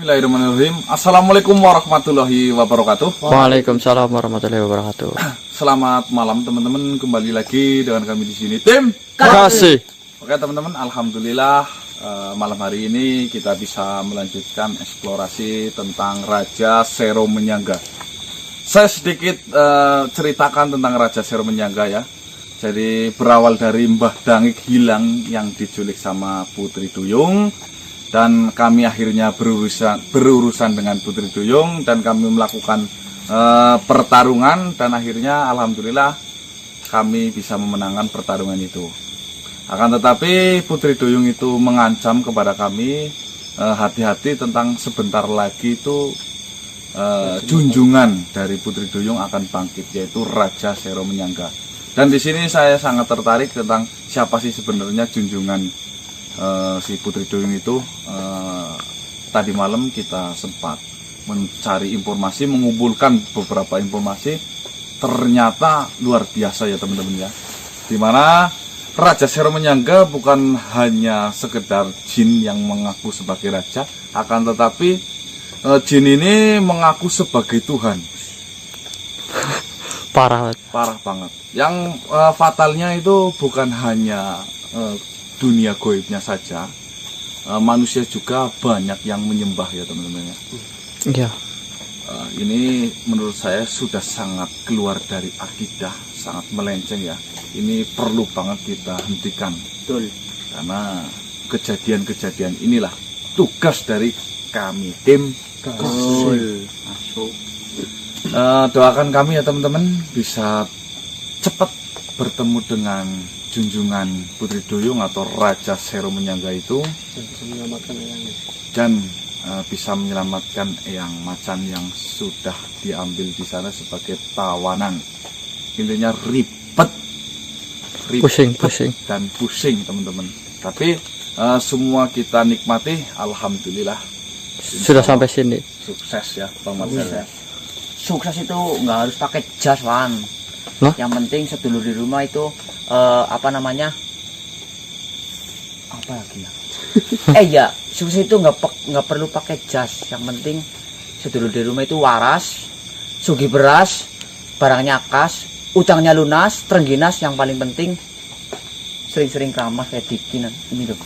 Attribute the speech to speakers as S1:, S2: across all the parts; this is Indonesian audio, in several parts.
S1: Bismillahirrahmanirrahim. Assalamualaikum warahmatullahi wabarakatuh.
S2: Waalaikumsalam warahmatullahi wabarakatuh.
S1: Selamat malam teman-teman, kembali lagi dengan kami di sini tim
S2: Kasih.
S1: Oke teman-teman, alhamdulillah malam hari ini kita bisa melanjutkan eksplorasi tentang Raja Sero Menyangga. Saya sedikit ceritakan tentang Raja Sero Menyangga ya. Jadi berawal dari Mbah Dangik hilang yang diculik sama Putri Duyung, dan kami akhirnya berurusan dengan Putri Duyung, dan kami melakukan pertarungan, dan akhirnya alhamdulillah kami bisa memenangkan pertarungan itu. Akan tetapi Putri Duyung itu mengancam kepada kami, hati-hati tentang sebentar lagi itu junjungan dari Putri Duyung akan bangkit, yaitu Raja Sero Menyangga. Dan di sini saya sangat tertarik tentang siapa sih sebenarnya junjungan si Putri Duyung itu. Tadi malam kita sempat mencari informasi, mengumpulkan beberapa informasi, ternyata luar biasa ya teman-teman ya, dimana Raja Sero Menyangga bukan hanya sekedar jin yang mengaku sebagai raja, akan tetapi jin ini mengaku sebagai Tuhan.
S2: Parah
S1: banget. Yang fatalnya itu bukan hanya dunia goibnya saja, manusia juga banyak yang menyembah ya teman-teman ya.
S2: Iya.
S1: Ini menurut saya sudah sangat keluar dari akidah, sangat melenceng ya. Ini perlu banget kita hentikan.
S2: Betul.
S1: Karena kejadian-kejadian inilah tugas dari kami tim Kasih. Doakan kami ya teman-teman bisa cepat bertemu dengan junjungan Putri Duyung atau Raja Sero Menyangga itu, dan bisa menyelamatkan Eyang Macan yang sudah diambil di sana sebagai tawanan. Intinya ribet
S2: Pusing
S1: dan pusing teman-teman. Tapi semua kita nikmati, alhamdulillah.
S2: Sudah sampai sini.
S1: Sukses ya Bang Marcel ya.
S3: Sukses itu nggak harus pakai jas, Wan.
S2: Nah?
S3: Yang penting sedulur di rumah itu apa lagi ya? Ya, sukses itu nggak perlu pakai jas. Yang penting sedulur di rumah itu waras, sugih beras, barangnya kas, utangnya lunas, trengginas. Yang paling penting sering-sering keramas kayak dikinan ini loh.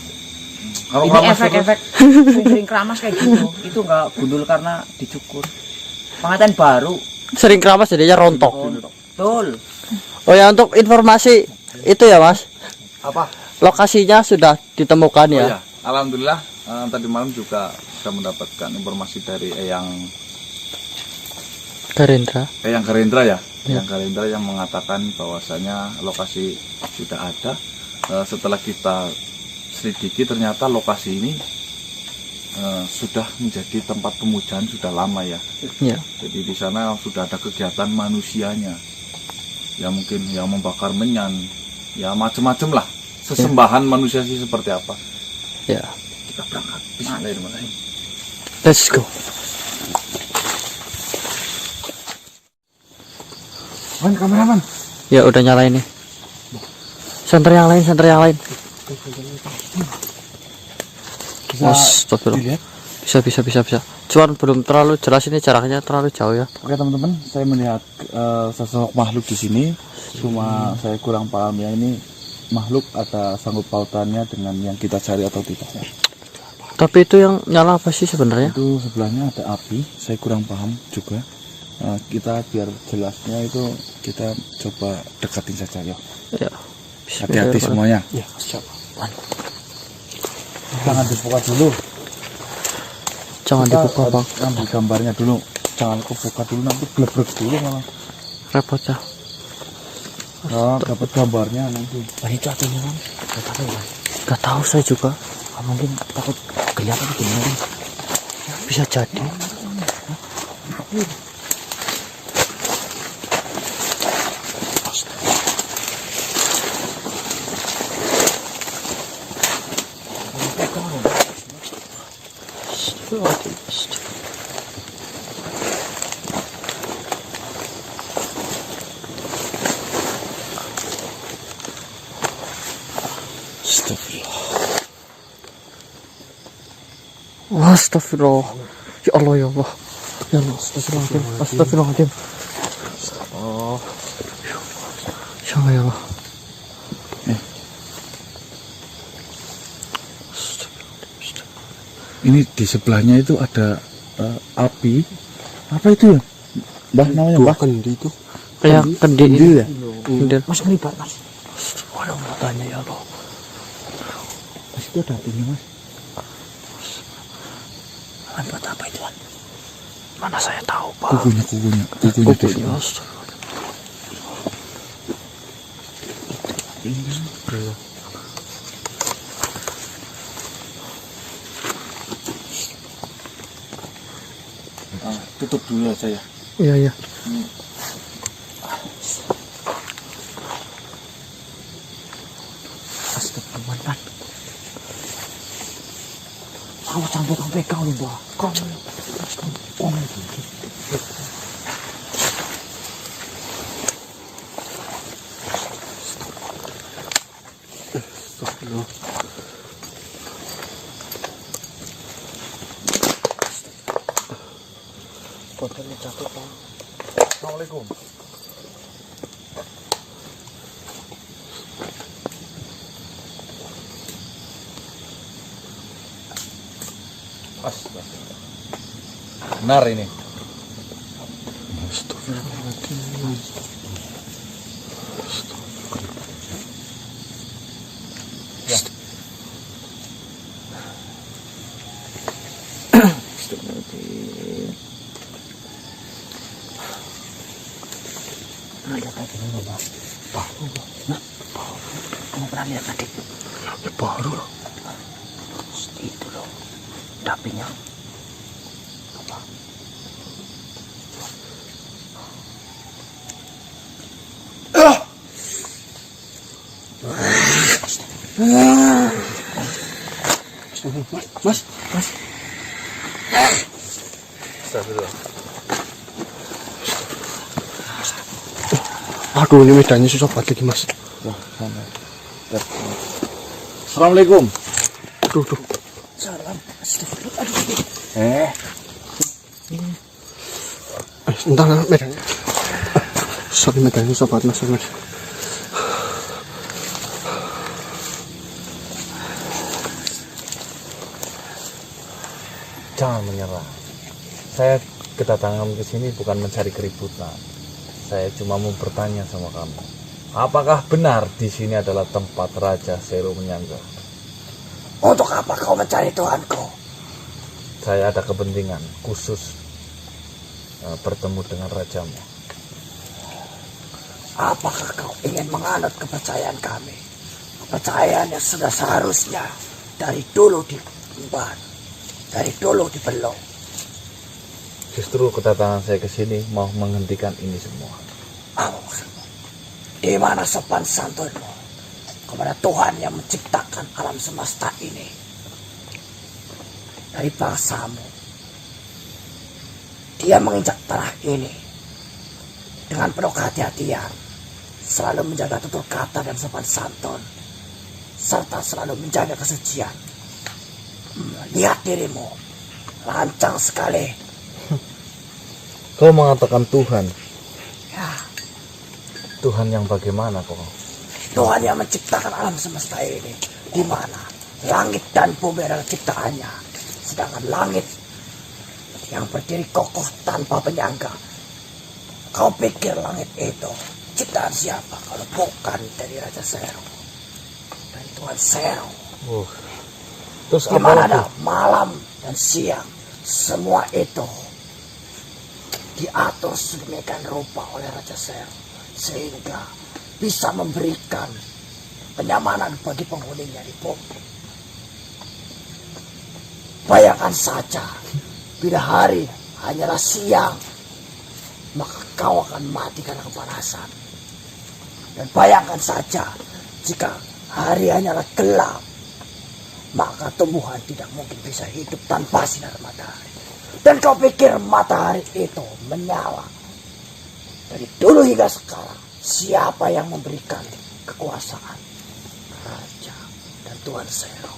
S1: Kalau
S3: Ini efek-efek sering-sering keramas kayak gitu, itu nggak gundul karena dicukur. Pengantin baru.
S2: Sering keramas jadinya rontok.
S3: Betul.
S2: Oh ya, untuk informasi itu ya Mas,
S1: apa?
S2: lokasinya sudah ditemukan ya.
S1: Oh ya, alhamdulillah tadi malam juga sudah mendapatkan informasi dari Eyang Gerindra ya. Eyang Gerindra yang mengatakan bahwasanya lokasi sudah ada. Setelah kita selidiki, ternyata lokasi ini sudah menjadi tempat pemujaan sudah lama ya.
S2: Iya.
S1: Jadi di sana sudah ada kegiatan manusianya, ya mungkin yang membakar menyan, ya macam-macam lah. Sesembahan manusia sih seperti apa?
S2: Ya.
S1: Kita berangkat. Bismillahirrahmanirrahim.
S2: Let's go.
S1: Man, kameraman.
S2: Ya udah nyalain nih. Senter yang lain. Astagfirullah. Bisa. Cuman belum terlalu jelas, ini jaraknya terlalu jauh ya.
S1: Oke teman-teman, saya melihat sosok makhluk di sini. Cuma saya kurang paham ya, ini makhluk ada sanggup pautannya dengan yang kita cari atau tidak ya.
S2: Tapi itu yang nyala apa sih sebenarnya?
S1: Itu sebelahnya ada api, saya kurang paham juga. Kita biar jelasnya itu kita coba dekatin saja ya.
S2: Ya.
S1: Hati-hati semuanya.
S2: Ya, siap.
S1: Jangan dibuka dulu.
S2: Jangan dibuka Bang.
S1: Ambil gambarnya dulu. Jangan kebuka dulu, nanti blebrek dulu malah.
S2: Repot ya.
S1: Dapat gambarnya nanti.
S3: Itu artinya kan?
S2: Gak tahu saya juga.
S3: Mungkin takut gelap atau gimana?
S2: Bisa jadi. Astagfirullah. Ya Allah, ya Allah. Ya Allah, astagfirullahaladzim. Astagfirullahaladzim. Oh. Ya Allah, ya Allah.
S1: Ini di sebelahnya itu ada api. Apa itu ya? Mbah namanya Mbah?
S4: Kendi itu.
S2: Kayak kendi
S1: Kendil ya?
S2: Kendil.
S3: Mas ngelibat mas.
S2: Waduh, matanya ya Allah.
S3: Mas itu ada apinya mas.
S2: Buat apa itu, Wan? Mana saya tahu, Pak.
S1: Kukunya di
S2: Kukunya,
S1: sini. Tutup dulu aja ya.
S2: Iya, iya.
S3: Astagfirullahaladzim. Awas sampai kau nih Mbak. Kau. Oh,
S2: Botolnya jatuh, Pak.
S1: Assalamualaikum. Benar ini. Ya.
S3: ada kayak gini loh Mbak. Nah, kamu pernah lihat tadi?
S4: Ya baru loh.
S3: Itu loh. Dapinya. Apa?
S4: Mas. Aduh, ini medannya susah banget lagi, Mas.
S1: Assalamualaikum.
S4: Aduh, aduh.
S3: Salam. Astagfirullah.
S4: Entah lah medannya. Sorry, medannya susah banget, Mas.
S1: Jangan menyerah. Saya kedatangan ke sini bukan mencari keributan. Saya cuma mau bertanya sama kamu. Apakah benar di sini adalah tempat Raja Sero Menyangga?
S3: Untuk apa kau mencari Tuhanku?
S1: Saya ada kepentingan khusus bertemu dengan rajamu.
S3: Apakah kau ingin menganut kepercayaan kami? Kepercayaan yang sudah seharusnya dari dulu diemban, dari dulu dibelok.
S1: Justru kedatangan saya ke sini mau menghentikan ini semua.
S3: Apa maksudmu? Di mana sopan santunmu kepada Tuhan yang menciptakan alam semesta ini? Dari bangsamu, dia menginjak tanah ini dengan penuh kehati-hatian, selalu menjaga tutur kata dan sopan santun, serta selalu menjaga kesucian. Lihat dirimu, lancang sekali.
S1: Kau mengatakan Tuhan.
S3: Ya,
S1: Tuhan yang bagaimana kau?
S3: Tuhan yang menciptakan alam semesta ini, di mana langit dan bumi adalah ciptaannya, sedangkan langit yang berdiri kokoh tanpa penyangga. Kau pikir langit itu ciptaan siapa kalau bukan dari Raja Sero, dari Tuhan Sero?
S1: Terus
S3: Di
S1: apa
S3: mana
S1: lagi?
S3: ada malam dan siang, semua itu diatur sedemikian rupa oleh Raja Sero sehingga bisa memberikan kenyamanan bagi penghuninya di bumi. Bayangkan saja, bila hari hanyalah siang, maka kau akan mati karena kepanasan. Dan bayangkan saja, jika hari hanyalah gelap, maka tumbuhan tidak mungkin bisa hidup tanpa sinar matahari. Dan kau pikir matahari itu menyala? Dari dulu hingga sekarang, siapa yang memberikan kekuasaan? Raja dan Tuhan Sero.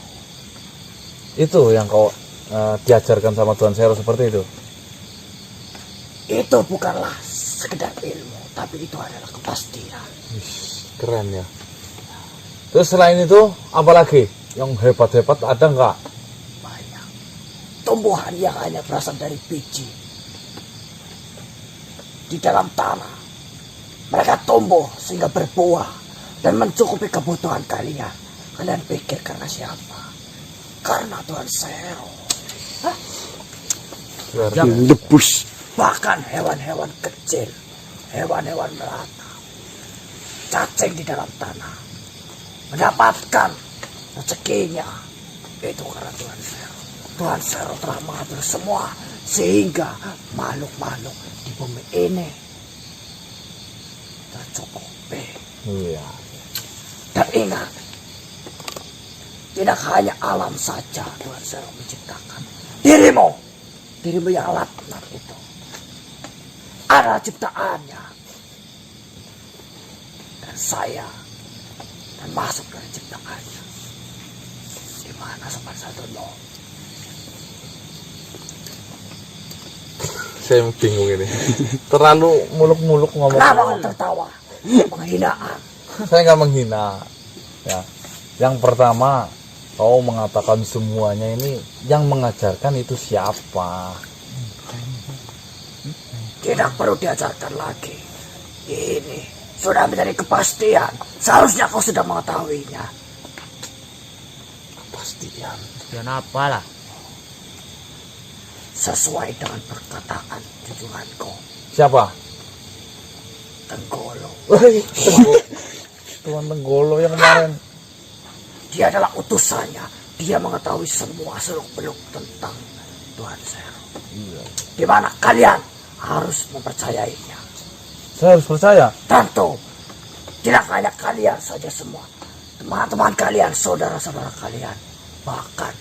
S1: Itu yang kau diajarkan sama Tuan Sero seperti itu?
S5: Itu bukanlah sekedar ilmu, tapi itu adalah kepastian.
S1: Keren ya. Terus selain itu apa lagi yang hebat-hebat ada nggak?
S5: Banyak tumbuhan yang hanya berasal dari biji di dalam tanah. Mereka tumbuh sehingga berbuah dan mencukupi kebutuhan kalian. Kalian pikir karena siapa? Karena Tuan Sero.
S4: Debus.
S5: Bahkan hewan-hewan kecil, hewan-hewan melata, cacing di dalam tanah, mendapatkan rezekinya. Itu karena Tuan Sero. Tuan Sero telah mengatur semua, sehingga makhluk-makhluk di bumi ini tercukupi.
S1: Iya.
S5: Dan ingat, tidak hanya alam saja Tuan Sero menciptakan. Dirimu yang laknat itu adalah ciptaannya. Dan saya termasuk dari ciptaannya. Gimana Sobat Sadono?
S1: Saya bingung ini. Terlalu muluk-muluk ngomong.
S5: Kenapa kau tertawa? Penghinaan.
S1: Saya nggak menghina. Ya. Yang pertama, kau mengatakan semuanya ini yang mengajarkan itu siapa?
S5: Tidak perlu diajarkan lagi. Ini sudah menjadi kepastian. Seharusnya kau sudah mengetahuinya.
S1: Kepastian.
S3: Dan apalah?
S5: Sesuai dengan perkataan junjunganku,
S1: Siapa?
S5: Tenggolo.
S1: Tuan Tenggolo yang kemarin.
S5: Dia adalah utusannya. Dia mengetahui semua seluk-beluk tentang Tuan Sero. Di mana kalian harus mempercayainya.
S1: Saya harus percaya.
S5: Tentu, tidak hanya kalian saja semua. Teman-teman kalian, saudara-saudara kalian. Bahkan,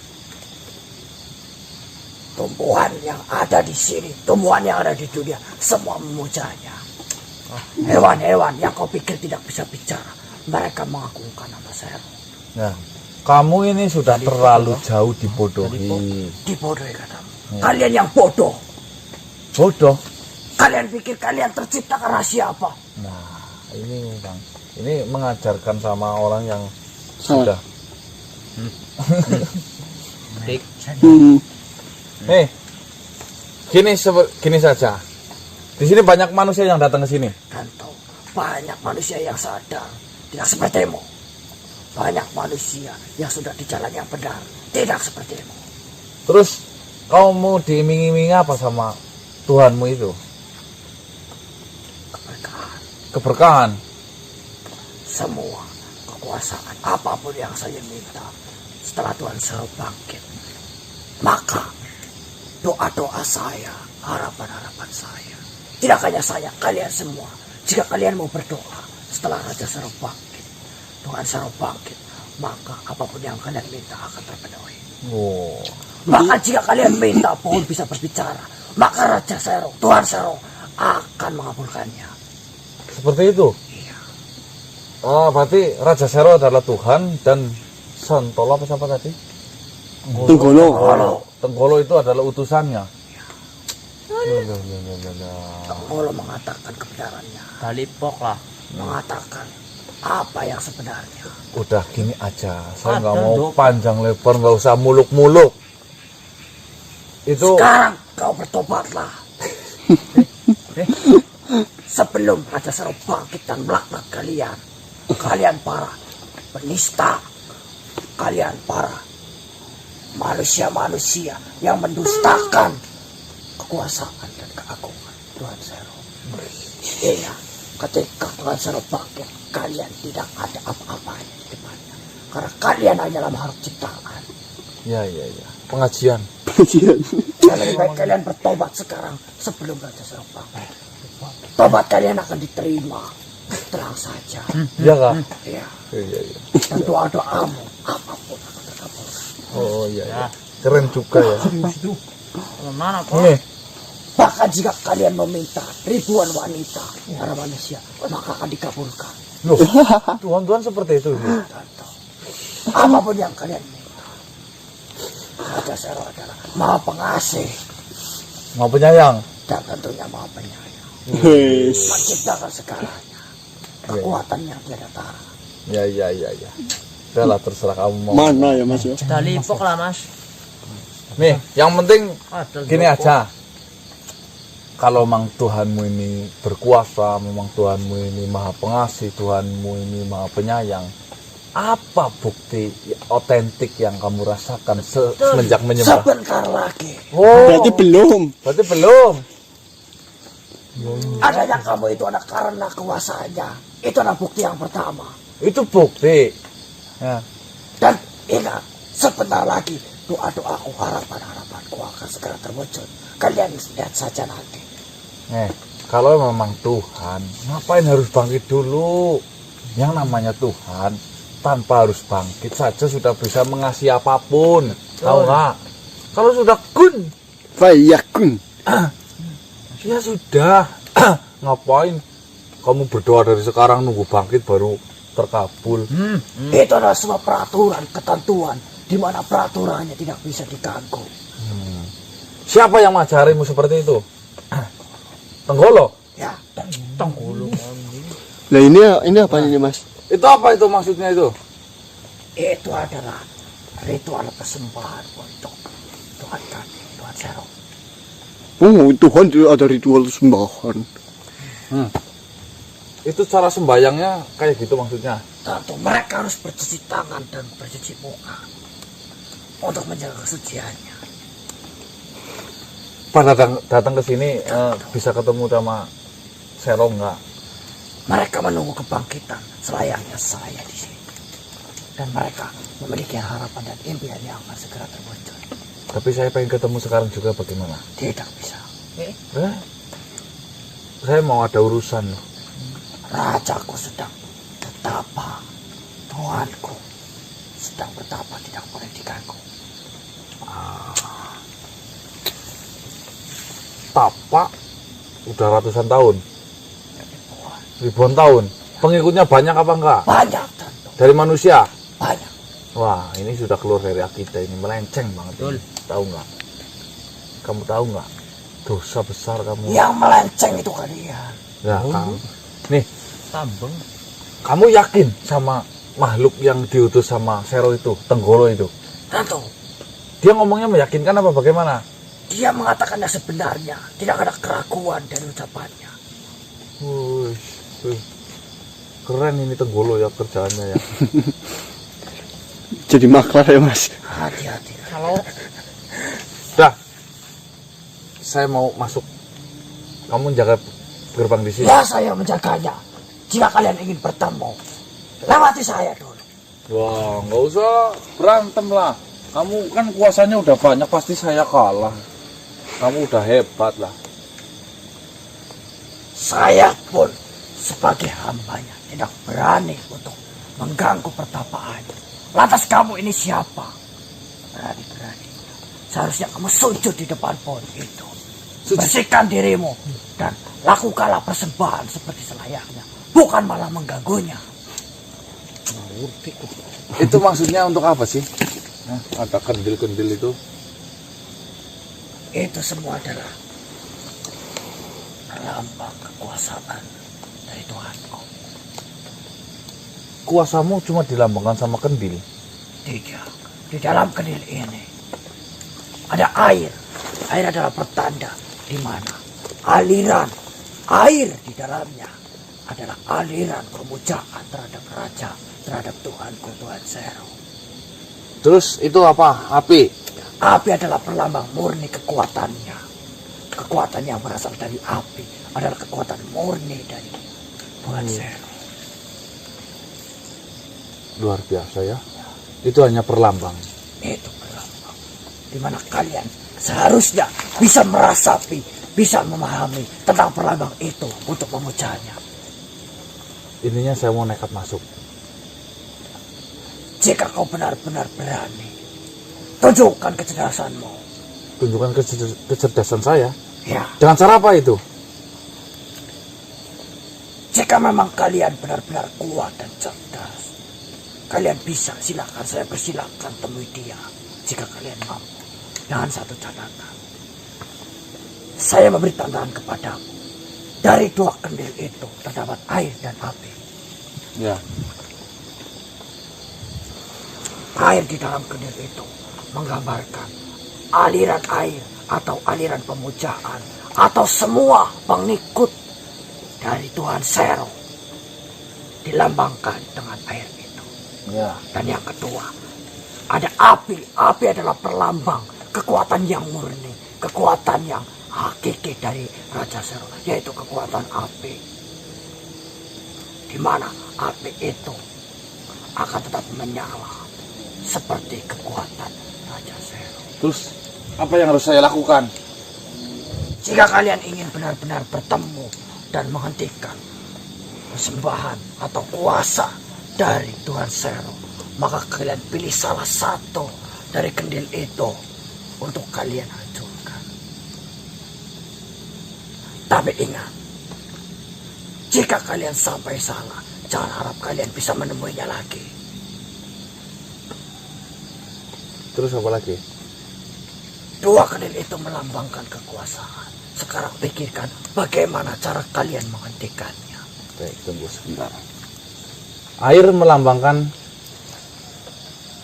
S5: tumbuhan yang ada di sini, tumbuhan yang ada di dunia, semua memujanya. Hewan-hewan yang kau pikir tidak bisa bicara, mereka mengagungkan nama Sero.
S1: Ya. Kamu ini sudah terlalu jauh dibodohi.
S5: Dibodohi katamu. Kalian yang bodoh.
S1: Bodoh.
S5: Kalian pikir kalian tercipta karena siapa?
S1: Nah, ini Bang. Ini mengajarkan sama orang yang
S4: Salah.
S1: sudah.
S3: Dik.
S1: Gini saja. Di sini banyak manusia yang datang ke sini.
S5: Tentu, banyak manusia yang sadar. Tidak sepertimu. Banyak manusia yang sudah di jalan yang benar. Tidak sepertimu.
S1: Terus kau mau diiming-imingi apa sama Tuhanmu itu?
S5: Keberkahan.
S1: Keberkahan.
S5: Semua kekuasaan apapun yang saya minta setelah Tuhan Sero bangkit, maka doa-doa saya, harapan-harapan saya, tidak hanya saya, kalian semua, jika kalian mau berdoa setelah Raja Sero bangkit, Tuhan Sero bangkit, maka apapun yang kalian minta akan terpenuhi.
S1: Oh.
S5: Maka jika kalian minta pohon bisa berbicara, maka Raja Sero, Tuhan Sero akan mengabulkannya.
S1: Seperti itu.
S5: Iya.
S1: Oh, berarti Raja Sero adalah Tuhan dan Santolo apa siapa tadi?
S4: Tenggolo.
S1: Tenggolo itu adalah utusannya.
S5: Tenggolo mengatakan kebenarannya,
S3: Dalipok lah.
S5: mengatakan apa yang sebenarnya.
S1: Udah gini aja, saya nggak
S3: Ada,
S1: mau
S3: Dok.
S1: panjang lebar, nggak usah muluk-muluk. Itu
S5: Sekarang kau bertobatlah. Sebelum Raja Sero bangkit dan melaknat kalian. Kalian para penista. Kalian para manusia-manusia yang mendustakan kekuasaan dan keagungan Tuhan Sero. Iya, ketika Tuhan Sero bangkit, kalian tidak ada apa-apanya di depannya. Karena kalian hanyalah makhluk ciptaan.
S1: ya. Pengajian.
S4: Pengajian.
S5: Dan lebih baik kalian bertobat sekarang sebelum Raja Sero bangkit. Tobat kalian akan diterima. Tenang saja.
S1: Iya kak?
S5: Ya,
S1: Iya.
S5: dan doa-doamu apapun akan terkabulkan.
S1: Oh iya. Keren juga ya.
S3: Mana kok?
S1: Nih,
S5: Bahkan jika kalian meminta ribuan wanita para manusia, maka akan dikabulkan.
S1: loh, Tuhan seperti itu.
S5: Tentu. Apapun yang kalian minta. Raja Sero adalah Maha Pengasih
S1: Mau penyayang.
S5: dan tentunya Maha Penyayang.
S4: Wes.
S5: Menciptakan segalanya. Kekuatannya tiada tara.
S1: Ya. Udahlah terserah kamu mau.
S4: Mana ya Mas ya?
S3: Udah lipok lah mas.
S1: Nih, yang penting
S3: Ada
S1: gini aja. Kalau memang Tuhanmu ini berkuasa, memang Tuhanmu ini Maha Pengasih, Tuhanmu ini Maha Penyayang, apa bukti otentik yang kamu rasakan semenjak menyembah?
S5: Sebentar lagi.
S1: Oh,
S4: Berarti belum.
S1: berarti belum.
S5: Adanya kamu itu ada karena kuasanya. Itu adalah bukti yang pertama.
S1: Itu bukti. Ya.
S5: Dan ingat, sebentar lagi doa-doaku, harapan-harapanku akan segera terwujud. Kalian lihat saja nanti.
S1: Kalau memang Tuhan, ngapain harus bangkit dulu? Yang namanya Tuhan, tanpa harus bangkit saja sudah bisa mengasihi apapun. Tahu nggak? Kalau sudah kun,
S4: Fayakun.
S1: ya sudah. Ngapain kamu berdoa dari sekarang nunggu bangkit baru terkabul?
S5: Itu adalah sebuah peraturan, ketentuan, di mana peraturannya tidak bisa diganggu.
S1: Siapa yang mengajarimu seperti itu? Tenggolo?
S5: Ya,
S3: Tenggulu.
S4: Nah ini apa ini Mas?
S1: Itu apa itu maksudnya itu?
S5: itu adalah ritual persembahan untuk Tuhan kami, Tuhan Sero.
S4: Oh Tuhan juga ada ritual sembahan.
S1: Itu cara sembayangnya kayak gitu maksudnya?
S5: Tentu mereka harus bercuci tangan dan bercuci muka untuk menjaga kesuciannya.
S1: Pada datang ke sini bisa ketemu sama Sero nggak?
S5: Mereka menunggu kebangkitan selayaknya saya di sini. Dan mereka memiliki harapan dan impian yang akan segera terwujud.
S1: Tapi saya pengen ketemu sekarang juga, bagaimana?
S5: Tidak bisa.
S1: Saya mau ada urusan loh.
S5: Rajaku sedang bertapa. Tuanku sedang bertapa, tidak boleh diganggu.
S1: Tapak udah ratusan tahun, ribuan tahun. Pengikutnya banyak apa enggak?
S5: Banyak tentu,
S1: Dari manusia?
S5: banyak.
S1: Wah, ini sudah keluar dari akidah, ini melenceng banget. Betul. Tahu nggak? Kamu tahu nggak? Dosa besar kamu.
S5: Yang melenceng itu kalian.
S1: Ya, kamu. Nih,
S3: Tambeng.
S1: kamu yakin sama makhluk yang diutus sama Sero itu, Tenggolo itu?
S5: Tentu,
S1: Dia ngomongnya meyakinkan apa bagaimana?
S5: dia mengatakan yang sebenarnya. Tidak ada keraguan dari ucapannya.
S1: Wih. Keren ini Tenggolo ya kerjaannya ya.
S4: Jadi maklar ya Mas.
S5: Hati-hati.
S3: Kalau
S1: Dah, saya mau masuk. Kamu jaga gerbang di sini.
S5: Ya, saya menjaganya. Jika kalian ingin bertemu, lewati saya dulu.
S1: Wah, nggak usah berantem lah. Kamu kan kuasanya udah banyak, pasti saya kalah. Kamu udah hebat lah.
S5: Saya pun sebagai hambanya tidak berani untuk mengganggu pertapaannya. Lantas kamu ini siapa? Berani-berani. Seharusnya kamu sujud di depan pohon itu. Bersihkan dirimu dan lakukanlah persembahan seperti selayaknya. Bukan malah mengganggunya.
S1: Itu maksudnya untuk apa sih? Ada kendil-kendil itu.
S5: Itu semua adalah lambang kekuasaan dari Tuhanku.
S1: Kuasamu cuma dilambangkan sama kendil.
S5: Tidak. Di dalam kendil ini ada air. Air adalah pertanda di mana aliran air di dalamnya adalah aliran pemujaan terhadap raja, terhadap Tuhanku, Tuhan Sero.
S1: Terus itu apa? Api.
S5: Api adalah perlambang murni kekuatannya. Kekuatan yang berasal dari api adalah kekuatan murni dari Tuhan Sero.
S1: Luar biasa ya. Itu hanya perlambang.
S5: Itu perlambang di mana kalian seharusnya bisa merasapi, bisa memahami tentang perlambang itu untuk memujanya.
S1: Ininya saya mau nekat masuk.
S5: Jika kau benar-benar berani, tunjukkan kecerdasanmu.
S1: Tunjukkan kecerdasan saya.
S5: Ya,
S1: Dengan cara apa itu?
S5: jika memang kalian benar-benar kuat dan cerdas, kalian bisa, silakan, saya persilakan temui dia. jika kalian mampu. Dengan satu catatan, saya memberi tantangan kepadamu. Dari dua kendil itu terdapat air dan api.
S1: Ya.
S5: Air di dalam kendil itu menggambarkan aliran air atau aliran pemujaan atau semua pengikut dari Tuhan Sero dilambangkan dengan air itu.
S1: Ya.
S5: Dan yang kedua, ada api. Api adalah perlambang kekuatan yang murni, kekuatan yang hakiki dari Raja Sero, yaitu kekuatan api. Di mana api itu akan tetap menyala seperti kekuatan Raja Sero.
S1: Terus apa yang harus saya lakukan?
S5: Jika kalian ingin benar-benar bertemu dan menghentikan persembahan atau kuasa dari Tuhan Sero, maka kalian pilih salah satu dari kendil itu untuk kalian hancurkan. Tapi ingat, jika kalian sampai salah, jangan harap kalian bisa menemuinya lagi.
S1: Terus apa lagi?
S5: Dua kendil itu melambangkan kekuasaan. Sekarang pikirkan bagaimana cara kalian menghentikannya.
S1: Baik, tunggu sebentar. Air melambangkan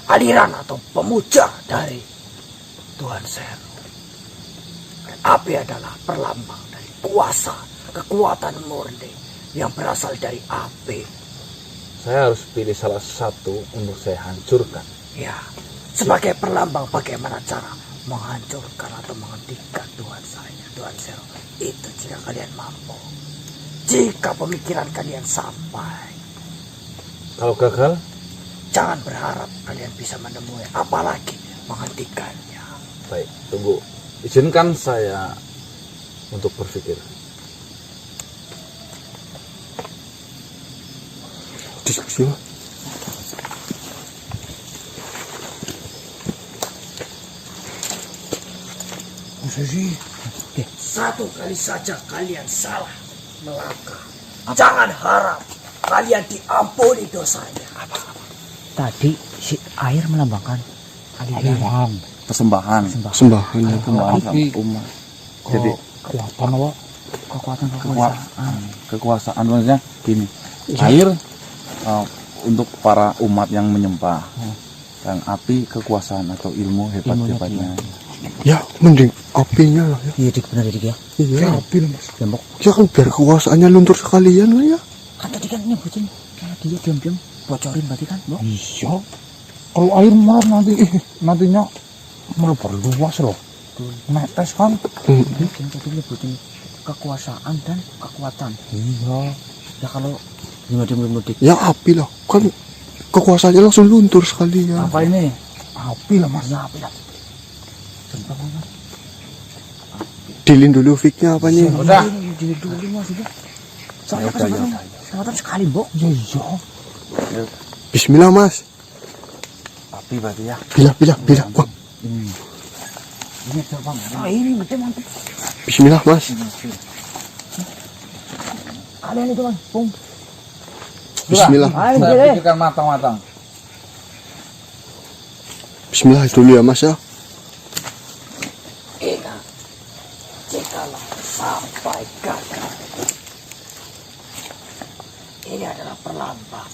S5: Aliran atau pemuja dari Tuhan Sero. Dan api adalah perlambang dari kuasa, kekuatan murni yang berasal dari api.
S1: saya harus pilih salah satu untuk saya hancurkan.
S5: Ya, sebagai perlambang bagaimana cara menghancurkan atau menghentikan Tuhan saya, Tuhan Sero. Itu jika kalian mampu. Jika pemikiran kalian sampai,
S1: Kalau gagal,
S5: jangan berharap kalian bisa menemui, apalagi menghentikannya.
S1: baik, tunggu. Izinkan saya untuk berpikir.
S4: Diskusi lah.
S5: Satu kali saja kalian salah melangkah, jangan harap kalian diampuni dosanya.
S3: Tadi si air melambangkan aliran
S1: Persembahan.
S4: Sembahan ya.
S1: Persembahan sama umat. Jadi
S3: kekuatan apa? Kekuatan
S1: kekuasaan maksudnya gini. Air untuk para umat yang menyembah. Dan api kekuasaan atau ilmu hebat-hebatnya.
S4: Ya mending apinya lah ya.
S3: Iya dik, benar dik ya.
S4: Iya.
S2: Api lah mas.
S3: Gembok.
S4: Ya kan biar kekuasaannya luntur sekalian lah ya.
S3: Kan tadi kan nyebutin kayak dia diam-diam bocorin berarti kan, Bok?
S2: Iya. Kalau air malah nantinya malah berluas loh. Netes kan.
S3: Dia yang tadi nyebutin kekuasaan dan kekuatan.
S2: Iya.
S3: Ya kalau mudik
S4: Ya api lah. Kan kekuasaannya langsung luntur sekalian.
S2: Apa ini? Api lah mas.
S3: ya apa ya? Contoh mas.
S4: Dilin dulu fiknya apa nih?
S1: Udah.
S3: Dili dulu mas itu. Soalnya kesempatan sekali, Bok.
S2: Iya.
S4: Bismillah mas.
S1: Api berarti ya.
S4: Bila bang.
S1: Ini Bang.
S3: Ah ini betul mantap.
S4: Bismillah mas.
S3: Kalian itu kan, Bung.
S4: Bismillah.
S3: Ayo
S1: Saya
S3: deh.
S1: pikirkan matang-matang.
S4: Bismillah dulu ya mas ya.
S5: Ingat, jikalau sampai gagal, ini adalah perlambang.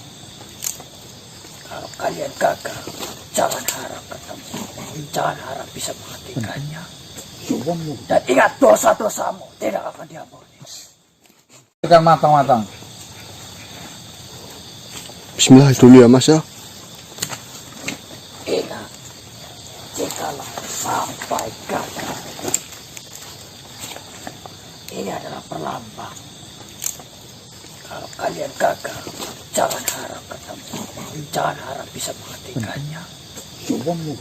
S5: Kalau kalian gagal, jangan harap ketemu, jangan harap bisa menghentikannya. Dan ingat, dosa-dosamu tidak akan diampuni.
S1: Pikirkan matang-matang.
S4: Bismillah dulu ya mas ya.
S5: Ingat, jikalau sampai gagal, ini adalah perlambang. Kalau kalian gagal, jangan harap ketemu, jangan harap bisa menghentikannya.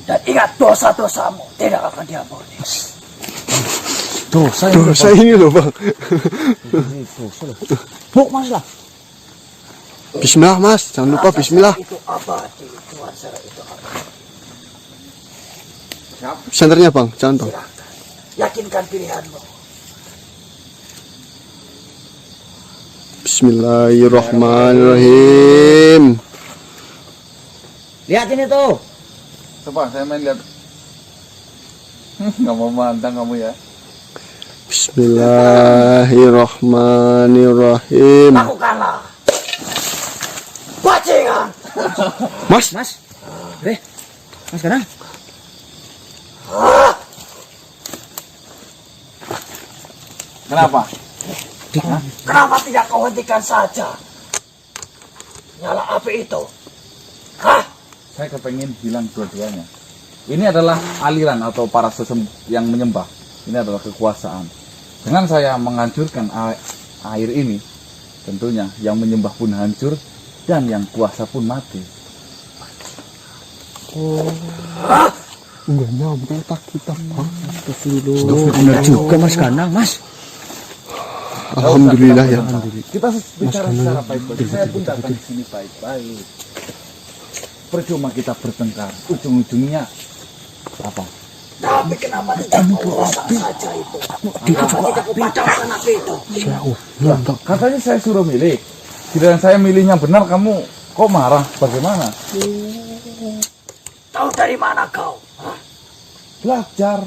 S5: Dan ingat, dosa-dosamu tidak akan diampuni.
S4: Dosa ini loh bang.
S3: Bok mas lah.
S4: Bismillah mas. Jangan lupa bismillah.
S5: Itu abadi, Tuhan Sero itu abadi.
S4: Senternya bang. Jangan bang.
S5: Silakan, yakinkan pilihanmu.
S4: Bismillahirrahmanirrahim.
S3: Lihat ini tuh.
S1: Coba saya main lihat. Nggak mau mantang kamu ya.
S4: Bismillahirrahmanirrahim.
S5: Lakukanlah. Bajingan.
S4: Mas,
S3: Mas. Mas Kanang.
S1: Kenapa?
S5: Kenapa tidak kau hentikan saja nyala api itu? Hah?
S1: Saya kepengen bilang dua-duanya. Ini adalah aliran atau para yang menyembah. Ini adalah kekuasaan. Dengan saya menghancurkan air ini, tentunya yang menyembah pun hancur dan yang puasa pun mati.
S4: enggak nyampe tak kita, Bang.
S3: Benar juga Mas Kanang, Mas.
S4: Alhamdulillah ya.
S1: Kita bicara secara baik-baik. Saya pun datang di sini baik-baik. Percuma kita bertengkar. Ujung-ujungnya apa?
S5: Tapi kenapa tidak kau rusak saja itu? Kenapa tidak kau padamkan api itu?
S1: Katanya saya suruh milih. Giliran saya milihnya benar, kamu kok marah? Bagaimana?
S5: Tahu dari mana kau? Hah?
S1: Belajar.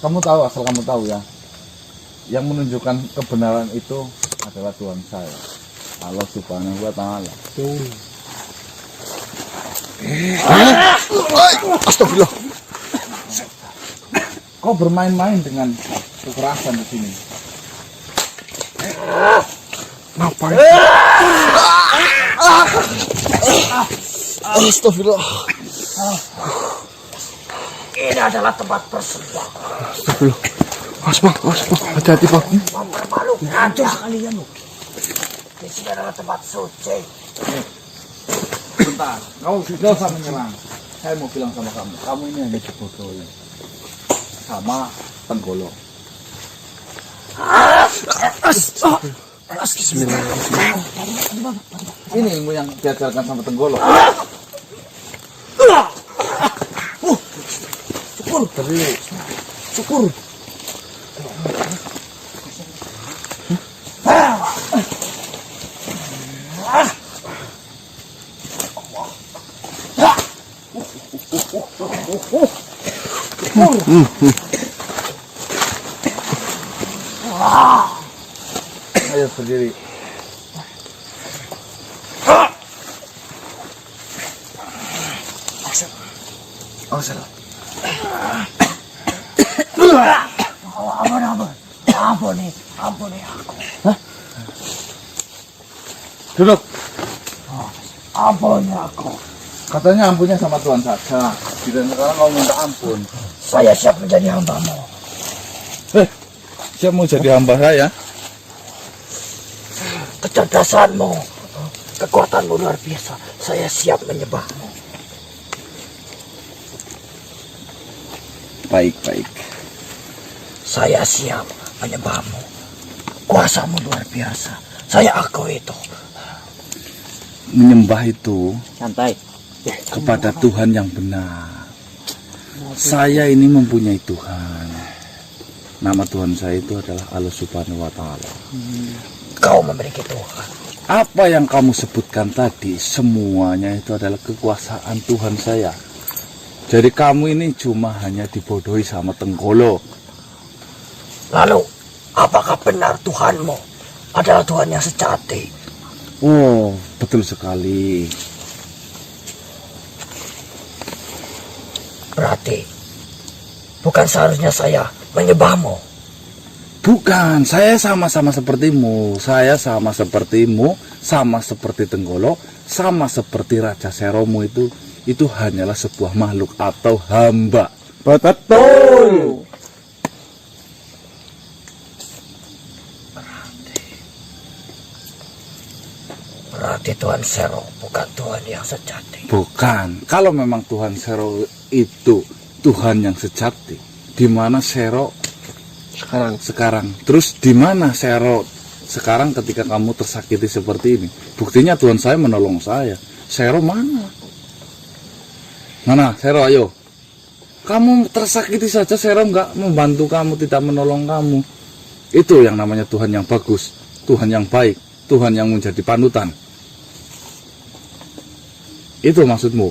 S1: Kamu tahu, asal kamu tahu ya. Yang menunjukkan kebenaran itu adalah Tuhan saya, Allah Subhanahu wa Ta'ala.
S4: Astagfirullah.
S1: Kau bermain-main dengan kekerasan di sini.
S4: Ngapain? Astagfirullah.
S5: Ini adalah tempat persembahan.
S4: Astagfirullah. Mas, Bang. Hati-hati, Bang.
S5: Mempermalukan. Hancur sekalian loh. Di sini adalah tempat suci.
S1: Bentar, kau tidak usah menyerang. Saya mau bilang sama kamu ini hanya dibodohi sama Tenggolo. Ini ilmu yang diajarkan sama Tenggolo. Syukur. Ayo berdiri.
S5: Ampuni aku.
S1: Duduk.
S5: Ampuni aku.
S1: Katanya ampunnya sama Tuhan saja. Dan sekarang kau minta ampun.
S5: Saya siap menjadi hambamu.
S1: Siap mau jadi hamba saya?
S5: Kecerdasanmu, kekuatanmu luar biasa. Saya siap menyembahmu.
S1: Baik.
S5: Saya siap menyembahmu. Kuasamu luar biasa. Saya akui itu.
S1: Menyembah itu
S3: Santai.
S1: kepada Tuhan yang benar. Saya ini mempunyai Tuhan. Nama Tuhan saya itu adalah Allah Subhanahu wa Ta'ala.
S5: Kau memiliki Tuhan.
S1: Apa yang kamu sebutkan tadi, semuanya itu adalah kekuasaan Tuhan saya. Jadi kamu ini cuma hanya dibodohi sama Tenggolo.
S5: Lalu, apakah benar Tuhanmu adalah Tuhan yang sejati?
S1: Oh, betul sekali.
S5: Berarti, bukan seharusnya saya menyembahmu.
S1: Bukan, saya sama-sama sepertimu. Saya sama sepertimu, sama seperti Tenggolo, sama seperti Raja Seromu itu hanyalah sebuah makhluk atau hamba. Betul.
S5: Berarti Tuhan Sero bukan Tuhan yang sejati.
S1: Bukan. Kalau memang Tuhan Sero itu Tuhan yang sejati, di mana Sero sekarang? Terus di mana Sero sekarang ketika kamu tersakiti seperti ini? Buktinya Tuhan saya menolong saya. Sero mana? Mana Sero, ayo. Kamu tersakiti saja, Sero nggak membantu kamu, tidak menolong kamu. Itu yang namanya Tuhan yang bagus, Tuhan yang baik, Tuhan yang menjadi panutan. Itu maksudmu?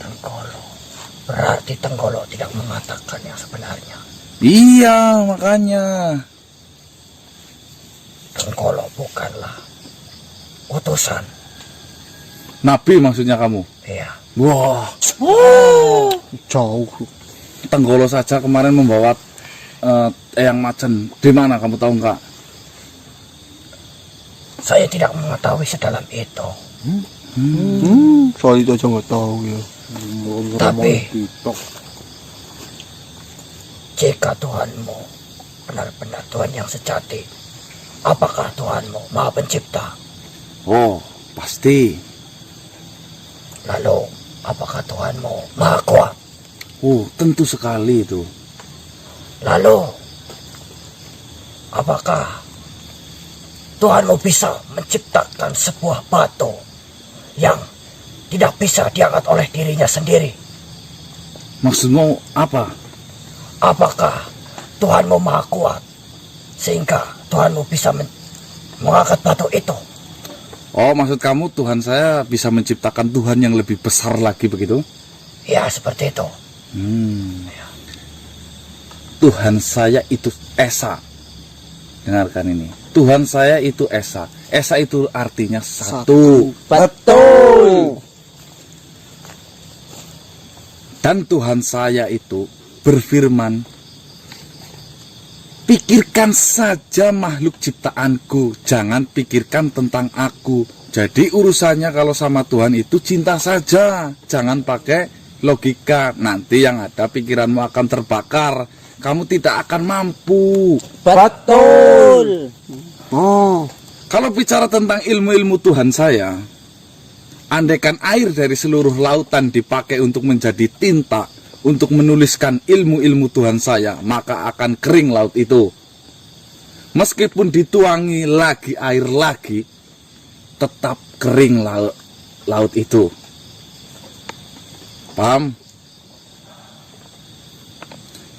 S5: Tenggolo, berarti Berarti Tenggolo tidak mengatakan yang sebenarnya.
S1: Iya, makanya.
S5: Tenggolo bukanlah utusan.
S1: Nabi maksudnya kamu?
S5: Iya.
S1: Wah,
S4: Jauh.
S1: Tenggolo saja kemarin membawa Eyang Macan. Di mana kamu tahu nggak?
S5: Saya tidak mengetahui sedalam itu.
S4: Soal itu aja nggak tahu ya.
S5: Tapi jika Tuhanmu benar-benar Tuhan yang sejati, apakah Tuhanmu Maha Pencipta?
S1: Oh, pasti.
S5: Lalu, apakah Tuhanmu Maha Kuat?
S1: Oh, tentu sekali itu.
S5: Lalu, apakah Tuhanmu bisa menciptakan sebuah batu yang tidak bisa diangkat oleh dirinya sendiri?
S1: Maksudmu apa?
S5: Apakah Tuhanmu Maha Kuat sehingga Tuhanmu bisa mengangkat batu itu?
S1: Oh, maksud kamu Tuhan saya bisa menciptakan Tuhan yang lebih besar lagi begitu?
S5: Ya, seperti itu.
S1: Tuhan saya itu Esa. Dengarkan ini. Tuhan saya itu Esa. Esa itu artinya satu.
S2: Betul.
S1: Dan Tuhan saya itu berfirman, pikirkan saja makhluk ciptaanku, jangan pikirkan tentang aku. Jadi urusannya kalau sama Tuhan itu cinta saja, jangan pakai logika. Nanti yang ada pikiranmu akan terbakar, kamu tidak akan mampu.
S2: Betul.
S4: Oh,
S1: Kalau bicara tentang ilmu-ilmu Tuhan saya, andaikan air dari seluruh lautan dipakai untuk menjadi tinta, untuk menuliskan ilmu-ilmu Tuhan saya, maka akan kering laut itu. Meskipun dituangi lagi air lagi, tetap kering laut itu. Paham?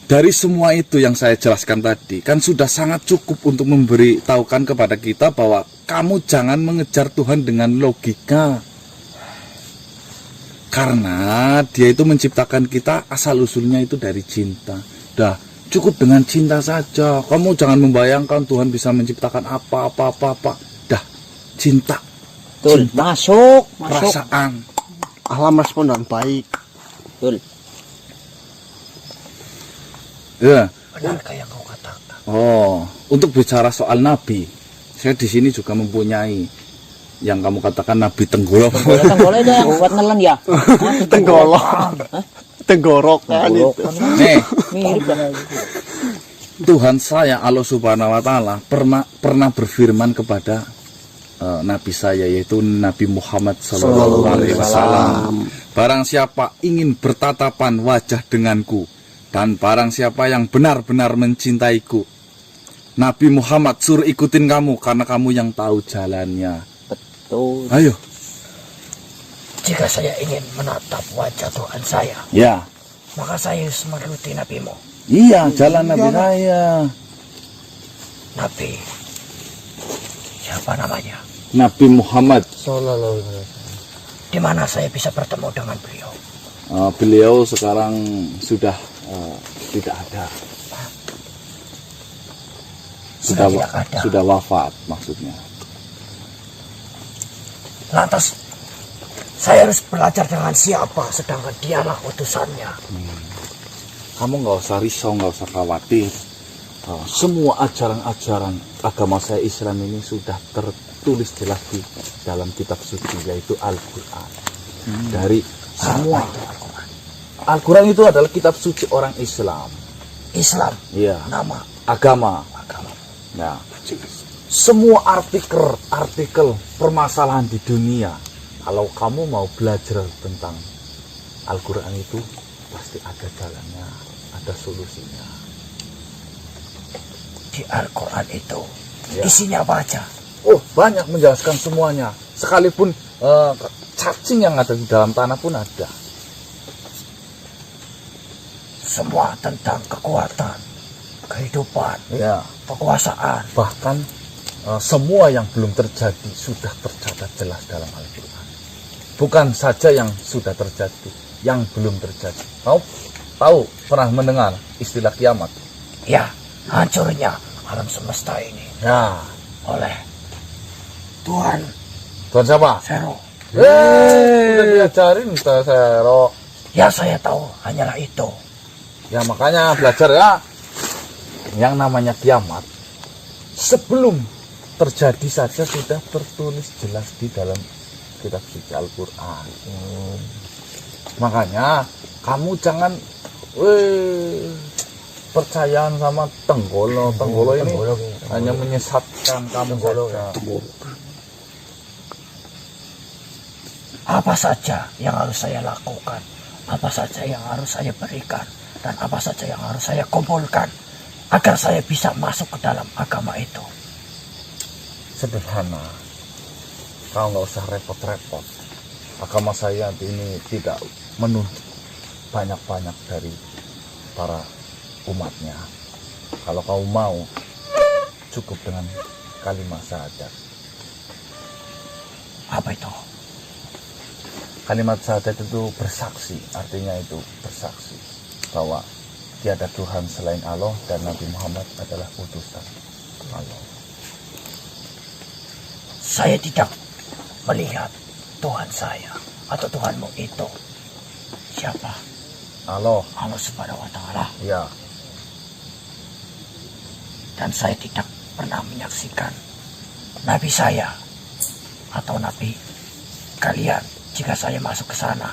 S1: Dari semua itu yang saya jelaskan tadi, kan sudah sangat cukup untuk memberitahukan kepada kita bahwa kamu jangan mengejar Tuhan dengan logika. Karena dia itu menciptakan kita asal-usulnya itu dari cinta. Dah, cukup dengan cinta saja. Kamu jangan membayangkan Tuhan bisa menciptakan apa-apa. Dah, cinta.
S2: Betul.
S1: Cinta,
S2: Masuk.
S1: perasaan.
S4: alam responden baik.
S2: Betul.
S1: Ya.
S5: Benarkah yang kau katakan?
S1: Oh, untuk bicara soal nabi, saya di sini juga mempunyai yang kamu katakan nabi Tenggolo.
S2: Tenggolo itu yang buat nelen ya?
S4: Tenggolok. Tenggorokan itu.
S1: Nih,
S2: Mirip kan?
S1: Tuhan saya Allah Subhanahu wa taala pernah berfirman kepada nabi saya, yaitu Nabi Muhammad sallallahu alaihi wasallam. Barang siapa ingin bertatapan wajah denganku, dan barang siapa yang benar-benar mencintaiku, Nabi Muhammad suruh ikutin kamu karena kamu yang tahu jalannya.
S2: Betul.
S1: Ayo.
S5: Jika saya ingin menatap wajah Tuhan saya,
S1: Ya.
S5: maka saya harus mengikuti nabimu.
S1: Iya, jalan Nabi saya.
S5: Nabi, siapa namanya?
S1: Nabi Muhammad.
S2: Sallallahu alaihi wasallam.
S5: Di mana saya bisa bertemu dengan beliau?
S1: Beliau sekarang sudah tidak ada.
S5: Sudah tidak ada.
S1: Sudah wafat maksudnya.
S5: Lantas, saya harus belajar dengan siapa sedangkan dialah utusannya?
S1: Kamu nggak usah risau, nggak usah khawatir. Semua ajaran-ajaran agama saya Islam ini sudah tertulis jelas di dalam kitab suci, yaitu Al-Quran. Dari semua Al-Quran itu adalah kitab suci orang Islam.
S5: Islam,
S1: Iya.
S5: nama
S1: Agama.
S5: agama.
S1: Nah, semua artikel permasalahan di dunia, kalau kamu mau belajar tentang Al-Quran itu, pasti ada jalannya, ada solusinya.
S5: Di Al-Quran itu,
S1: Ya.
S5: isinya apa aja?
S1: Oh, banyak menjelaskan semuanya. Sekalipun cacing yang ada di dalam tanah pun ada.
S5: Semua tentang kekuatan, kehidupan,
S1: Ya.
S5: kekuasaan.
S1: Bahkan semua yang belum terjadi sudah tercatat jelas dalam Al-Quran. Bukan saja yang sudah terjadi, yang belum terjadi. Mau? tahu pernah mendengar istilah kiamat?
S5: Ya, hancurnya alam semesta ini
S1: Ya.
S5: oleh Tuhan
S1: Tuhan siapa?
S5: Sero.
S1: Udah diajarin Tuhan Sero.
S5: Ya saya tahu hanyalah itu.
S1: Ya makanya belajar ya. Yang namanya kiamat sebelum terjadi saja sudah tertulis jelas di dalam kitab suci Al-Quran. Makanya kamu jangan percayaan sama Tenggolo ini hanya menyesatkan kamu saja.
S5: Apa saja yang harus saya lakukan, apa saja yang harus saya berikan, dan apa saja yang harus saya kumpulkan agar saya bisa masuk ke dalam agama itu.
S1: Sederhana, kau nggak usah repot-repot. Agama saya ini tidak menuntut banyak-banyak dari para umatnya. Kalau kau mau, cukup dengan kalimat syahadat.
S5: Apa itu?
S1: Kalimat syahadat itu bersaksi, artinya itu bersaksi bahwa tiada Tuhan selain Allah dan Nabi Muhammad adalah utusan Allah.
S5: Saya tidak melihat Tuhan saya atau Tuhanmu itu. Siapa?
S1: Allah,
S5: Allah Subhanahu wa Ta'ala.
S1: ya.
S5: Dan saya tidak pernah menyaksikan Nabi saya atau Nabi kalian jika saya masuk ke sana.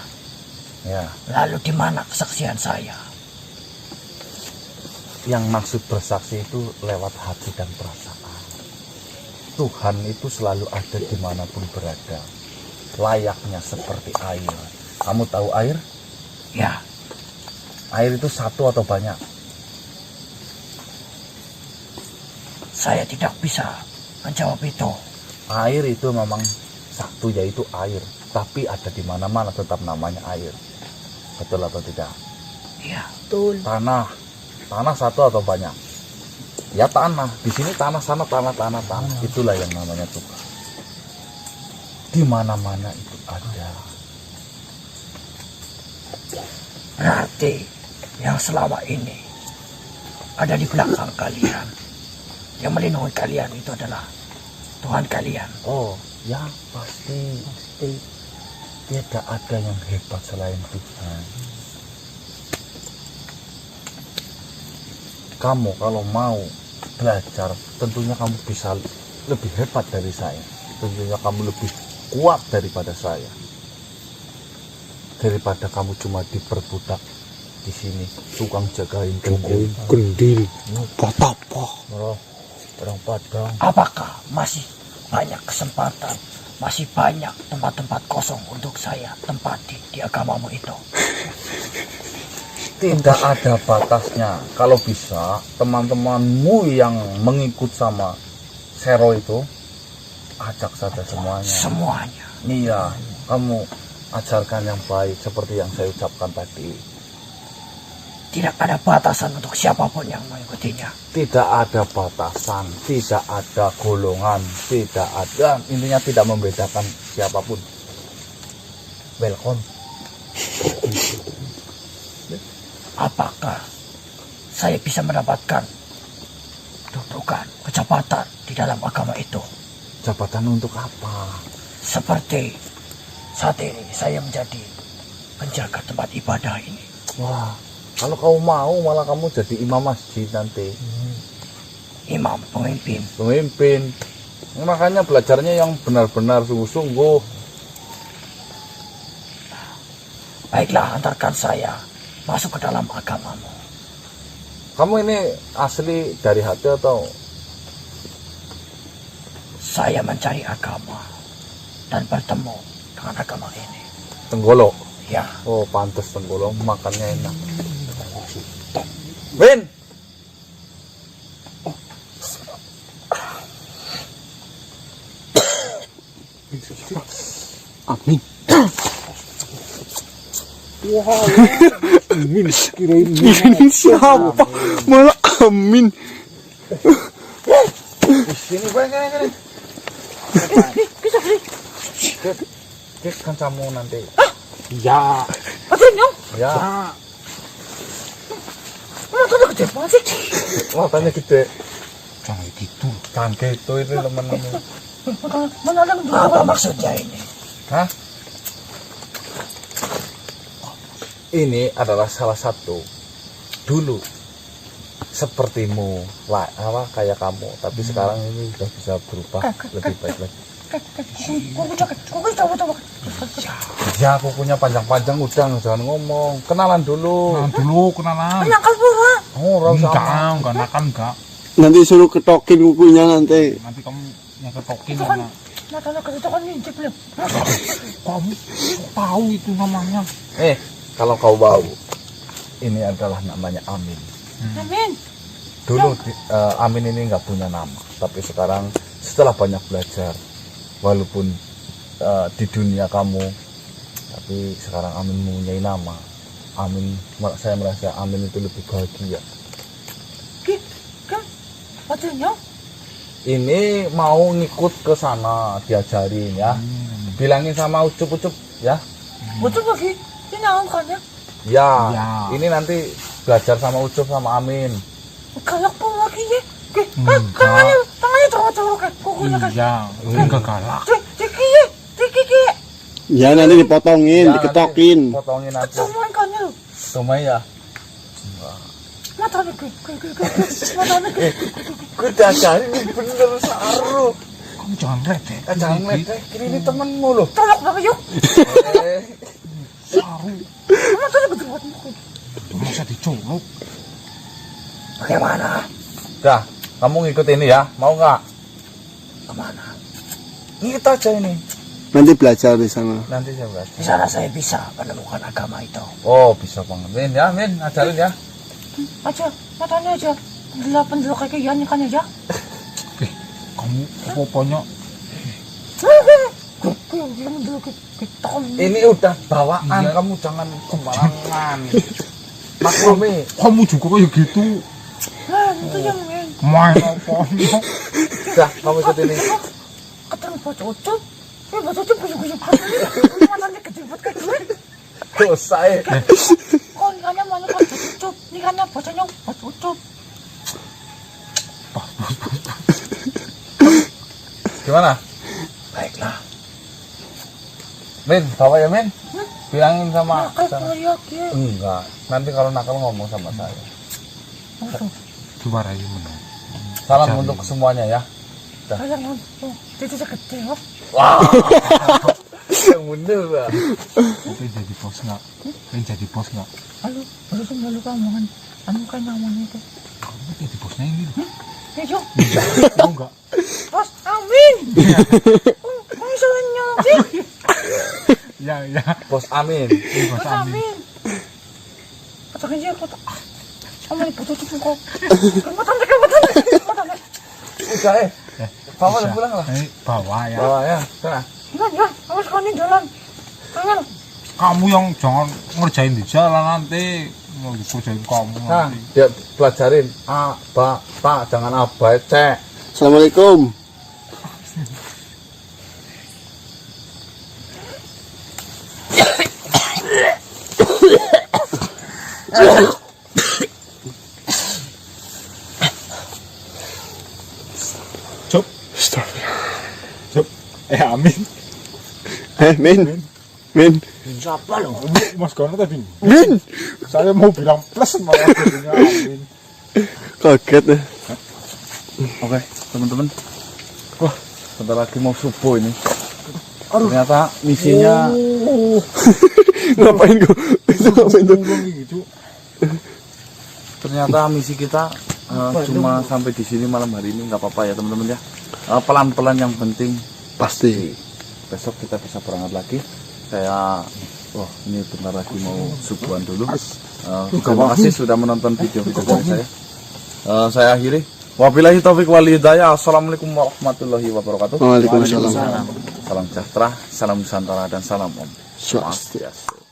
S1: Ya,
S5: Lalu di mana kesaksian saya?
S1: yang maksud bersaksi itu lewat hati dan perasaan. Tuhan itu selalu ada dimanapun berada, layaknya seperti air. Kamu tahu air?
S5: Ya,
S1: Air itu satu atau banyak?
S5: saya tidak bisa menjawab itu.
S1: Air itu memang satu, yaitu air, tapi ada di mana-mana tetap namanya air. Betul atau tidak?
S5: Ya,
S1: Tanah satu atau banyak? Ya tanah. Di sini tanah, sana tanah. Itulah yang namanya Tuhan. Di mana-mana itu ada.
S5: berarti yang selama ini ada di belakang kalian, yang melindungi kalian itu adalah Tuhan kalian.
S1: Oh, ya pasti. Tidak ada yang hebat selain Tuhan. Kamu kalau mau belajar, tentunya kamu bisa lebih hebat dari saya. Tentunya kamu lebih kuat daripada saya. Daripada kamu cuma diperbudak di sini, tukang jagain kendil.
S4: Kendil. Batapa.
S1: Orang Padang.
S5: Apakah masih banyak kesempatan, masih banyak tempat-tempat kosong untuk saya tempati di agamamu itu?
S1: Tidak ada batasnya. Kalau bisa, teman-temanmu yang mengikut sama Sero itu, ajak saja semuanya.
S5: Semuanya.
S1: Iya, kamu ajarkan yang baik seperti yang saya ucapkan tadi.
S5: Tidak ada batasan untuk siapapun yang mengikutinya.
S1: Tidak ada batasan, tidak ada golongan, tidak ada, intinya tidak membedakan siapapun. Welcome.
S5: Apakah saya bisa mendapatkan dudukan, kejabatan di dalam agama itu?
S1: Jabatan untuk apa?
S5: Seperti saat ini saya menjadi penjaga tempat ibadah ini.
S1: Wah, kalau kamu mau malah kamu jadi imam masjid nanti.
S5: Imam, pemimpin.
S1: Pemimpin. Makanya belajarnya yang benar-benar sungguh-sungguh.
S5: Baiklah, antarkan saya masuk ke dalam agamamu.
S1: Kamu ini asli dari hati atau?
S5: Saya mencari agama dan bertemu dengan agama ini.
S1: Tenggolo?
S5: Ya,
S1: Oh, pantas Tenggolo, makannya enak. Win!
S4: Amin. Amin. Kirain siapa? Malah Amin.
S1: Sini, Bang, ini. Kek kancamu nanti.
S4: Ya.
S1: Ya.
S5: gede banget sih.
S1: Matanya gede.
S2: Jangan gitu.
S1: Jangan gitu ini teman-teman.
S5: Mana ada apa maksudnya ini?
S1: Hah? Ini adalah salah satu dulu sepertimu lah apa kayak kamu, tapi sekarang ini sudah bisa berubah lebih baik lagi. Ya kukunya panjang-panjang udah jangan ngomong. Kenalan dulu.
S2: Kenalan.
S5: Nyangkal pura.
S1: Oh, rasa
S2: Enggak nakal enggak.
S4: Nanti suruh ketokin kukunya nanti.
S2: Nanti kamu yang ketokin
S5: Itu kan matanya itu kan ngintip belum.
S2: Kamu tahu itu namanya.
S1: Kalau kau bau, ini adalah namanya Amin.
S5: Amin.
S1: Dulu Amin ini nggak punya nama, tapi sekarang setelah banyak belajar, walaupun di dunia kamu, tapi sekarang Amin mempunyai nama. Saya merasa Amin itu lebih bahagia.
S5: Kan maksudnya
S1: Ini mau ngikut ke sana diajarin ya. Bilangin sama Ucup ya.
S5: betul lagi. Ini naon kan ya?
S1: Ya,
S2: Ya.
S1: ini nanti belajar sama Ucup sama Amin.
S5: Galak pun lagi ya.
S2: Enggak.
S5: Tangannya cowok-cowok kan. Kukunya kan.
S2: Iya, enggak galak.
S5: Tiki.
S4: Ya nanti dipotongin,
S1: Ya,
S4: diketokin.
S1: nanti potongin aja.
S5: Cuman kan ya.
S1: Semua ya.
S5: Matanya matanya
S1: Gue diajarin ini bener Saru.
S2: Kamu jangan rete.
S1: Jangan ledek, ini temenmu loh.
S5: tolak bapak yuk.
S2: Saru.
S5: Matanya gede banget.
S2: Masa dicolok.
S5: Bagaimana?
S1: Dah, kamu ngikut ini ya, mau nggak?
S5: Kemana?
S1: Ngikut aja ini.
S4: Nanti belajar di sana.
S1: Nanti saya belajar.
S5: Di sana saya bisa menemukan agama itu.
S1: Oh, bisa banget. Min ya, Min, ajarin ya.
S5: Aja, matanya aja. 8 dulu kayak Yan kan aja.
S2: Kamu apa-apanya
S1: Ini udah bawaan,
S2: Iya.
S1: kamu jangan sembarangan. Maklumi.
S2: kamu juga kayak gitu.
S5: Itu yang main.
S2: Main apa-apa.
S1: Dah, kamu ikut ini.
S5: Ketemu bos ucup. Bos ucup guyup-guyup hati. Matanya gede banget kayak duit.
S1: Dosa ya.
S5: Kok nikahnya mana bos ucup? Nikahnya bosnya bos ucup.
S1: Gimana?
S5: Baiklah.
S1: Min, bawa ya Min. Bilangin sama
S5: Nakal proyek ya.
S1: Enggak, nanti kalau nakal ngomong sama saya.
S2: Dimarahin menang.
S1: Salam
S2: Jangan.
S1: untuk semuanya ya.
S5: Kayak ngomong. Itu gede loh.
S1: Wah. Yang bener lah.
S2: Pengen jadi bos nggak? Pengen jadi bos nggak?
S5: Halo, baru lalu kamu kan. Anu kan namanya itu.
S2: Kamu jadi bosnya ini loh.
S5: Ayo,
S2: Kamu nggak?
S5: bos Amin. Kamu salah nyolong.
S2: Ya.
S1: Bos Amin.
S2: Bos
S5: Bos
S2: Amin.
S5: Amin. Katakan dia kata. Kamu ini butuh cukup kok. Matanya.
S1: Udah bawa
S2: Bisa.
S1: pulang lah.
S2: Bawa ya.
S1: Bawa ya, sana.
S5: Ya, kamu sekarang jalan. Tangan.
S2: Kamu yang jangan ngerjain di jalan nanti. Mau dikerjain kamu
S1: Nah,
S2: nanti.
S1: dia pelajarin A, ba, ta, jangan A, ba, C.
S4: Assalamualaikum.
S2: Cuk. Cuk. Amin.
S4: Min.
S5: Siapa lo?
S2: Mas Gono tadi.
S4: Min.
S2: Saya mau bilang plus malah jadinya Amin.
S4: Kaget ya.
S1: Oke, teman-teman. Wah, bentar lagi mau subuh ini. Ternyata misinya
S4: Ngapain kok? Ngapain tuh?
S2: Gitu.
S1: ternyata misi kita cuma sampai di sini malam hari ini, nggak apa-apa ya teman-teman ya. Pelan-pelan yang penting
S4: Pasti.
S1: besok kita bisa berangkat lagi. Ini bentar lagi mau subuhan dulu. Terima kasih sudah menonton video-video dari saya. Saya akhiri. Wabillahi taufiq wal hidayah. Assalamualaikum warahmatullahi wabarakatuh.
S4: Waalaikumsalam.
S1: Salam sejahtera, salam Nusantara dan salam Om
S4: Swastiastu.
S1: Swastiastu.